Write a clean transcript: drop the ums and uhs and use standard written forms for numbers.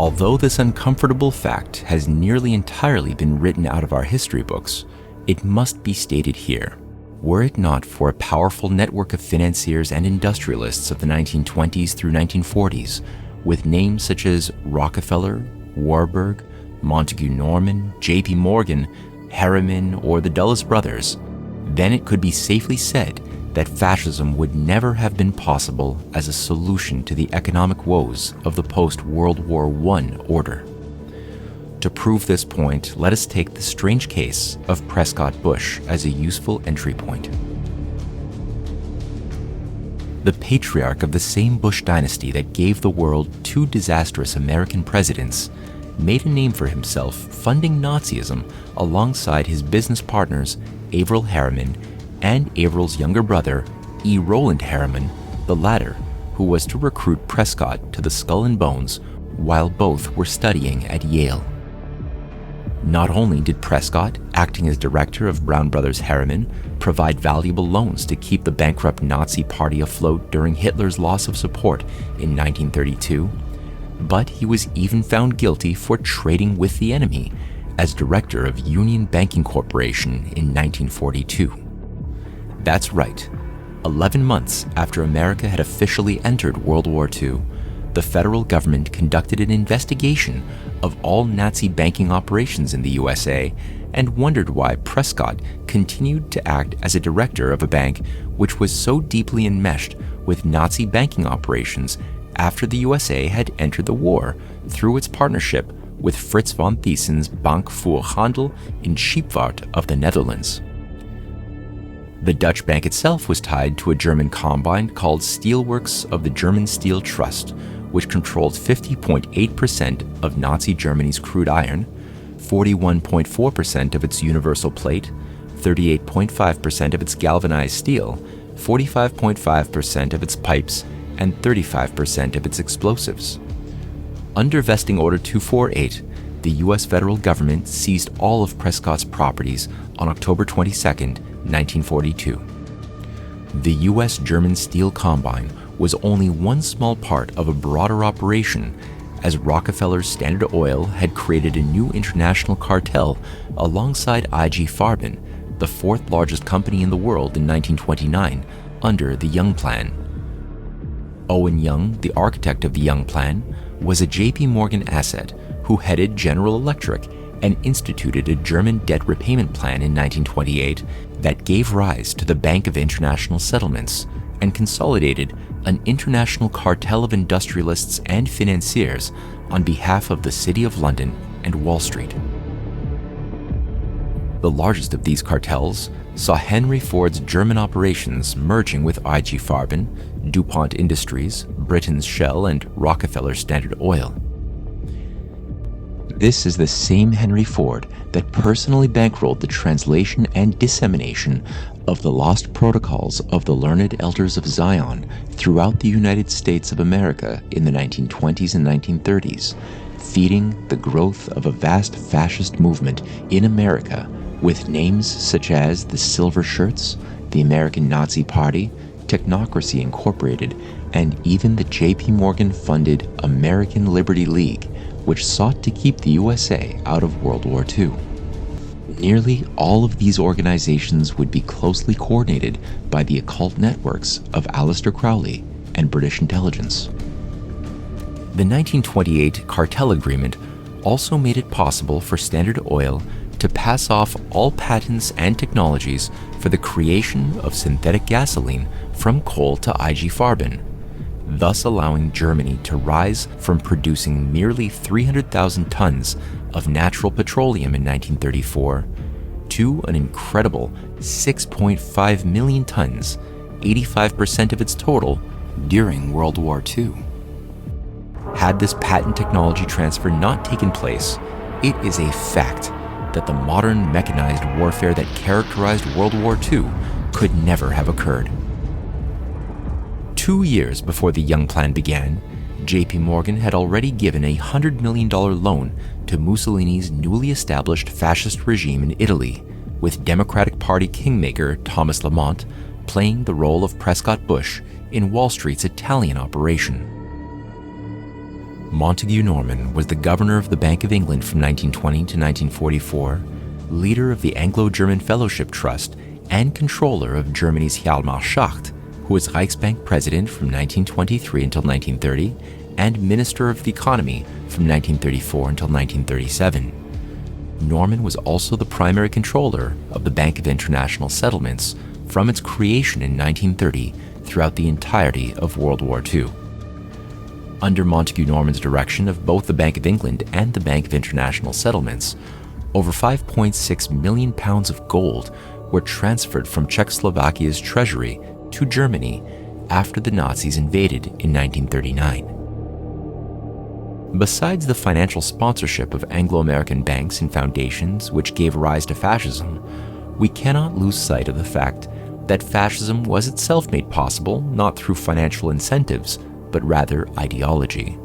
Although this uncomfortable fact has nearly entirely been written out of our history books, it must be stated here. Were it not for a powerful network of financiers and industrialists of the 1920s through 1940s, with names such as Rockefeller, Warburg, Montague Norman, J.P. Morgan, Harriman, or the Dulles brothers, then it could be safely said that fascism would never have been possible as a solution to the economic woes of the post-World War I order. To prove this point, let us take the strange case of Prescott Bush as a useful entry point. The patriarch of the same Bush dynasty that gave the world two disastrous American presidents made a name for himself funding Nazism alongside his business partners Averell Harriman and Averell's younger brother, E. Roland Harriman, the latter, who was to recruit Prescott to the Skull and Bones while both were studying at Yale. Not only did Prescott, acting as director of Brown Brothers Harriman, provide valuable loans to keep the bankrupt Nazi Party afloat during Hitler's loss of support in 1932, but he was even found guilty for trading with the enemy as director of Union Banking Corporation in 1942. That's right. 11 months after America had officially entered World War II, the federal government conducted an investigation of all Nazi banking operations in the USA and wondered why Prescott continued to act as a director of a bank which was so deeply enmeshed with Nazi banking operations after the USA had entered the war through its partnership with Fritz von Thiesen's Bank voor Handel in Scheepvaart of the Netherlands. The Dutch bank itself was tied to a German combine called Steelworks of the German Steel Trust, which controlled 50.8% of Nazi Germany's crude iron, 41.4% of its universal plate, 38.5% of its galvanized steel, 45.5% of its pipes, and 35% of its explosives. Under Vesting Order 248, the U.S. federal government seized all of Prescott's properties on October 22, 1942. The U.S.-German Steel Combine was only one small part of a broader operation, as Rockefeller's Standard Oil had created a new international cartel alongside IG Farben, the fourth largest company in the world in 1929, under the Young Plan. Owen Young, the architect of the Young Plan, was a J.P. Morgan asset who headed General Electric and instituted a German debt repayment plan in 1928 that gave rise to the Bank of International Settlements and consolidated an international cartel of industrialists and financiers on behalf of the City of London and Wall Street. The largest of these cartels saw Henry Ford's German operations merging with IG Farben, DuPont Industries, Britain's Shell, and Rockefeller Standard Oil. This is the same Henry Ford that personally bankrolled the translation and dissemination of the lost protocols of the learned elders of Zion throughout the United States of America in the 1920s and 1930s, feeding the growth of a vast fascist movement in America with names such as the Silver Shirts, the American Nazi Party, Technocracy Incorporated, and even the J.P. Morgan-funded American Liberty League, which sought to keep the USA out of World War II. Nearly all of these organizations would be closely coordinated by the occult networks of Aleister Crowley and British intelligence. The 1928 cartel agreement also made it possible for Standard Oil to pass off all patents and technologies for the creation of synthetic gasoline from coal to IG Farben, thus allowing Germany to rise from producing merely 300,000 tons of natural petroleum in 1934 to an incredible 6.5 million tons, 85% of its total, during World War II. Had this patent technology transfer not taken place, it is a fact that the modern mechanized warfare that characterized World War II could never have occurred. 2 years before the Young Plan began, J.P. Morgan had already given a $100 million loan to Mussolini's newly established fascist regime in Italy, with Democratic Party kingmaker Thomas Lamont playing the role of Prescott Bush in Wall Street's Italian operation. Montague Norman was the governor of the Bank of England from 1920 to 1944, leader of the Anglo-German Fellowship Trust, and controller of Germany's Hjalmarschaft, who was Reichsbank president from 1923 until 1930, and Minister of the Economy from 1934 until 1937. Norman was also the primary controller of the Bank of International Settlements from its creation in 1930 throughout the entirety of World War II. Under Montague Norman's direction of both the Bank of England and the Bank of International Settlements, over 5.6 million pounds of gold were transferred from Czechoslovakia's treasury to Germany after the Nazis invaded in 1939. Besides the financial sponsorship of Anglo-American banks and foundations which gave rise to fascism, we cannot lose sight of the fact that fascism was itself made possible not through financial incentives, but rather ideology.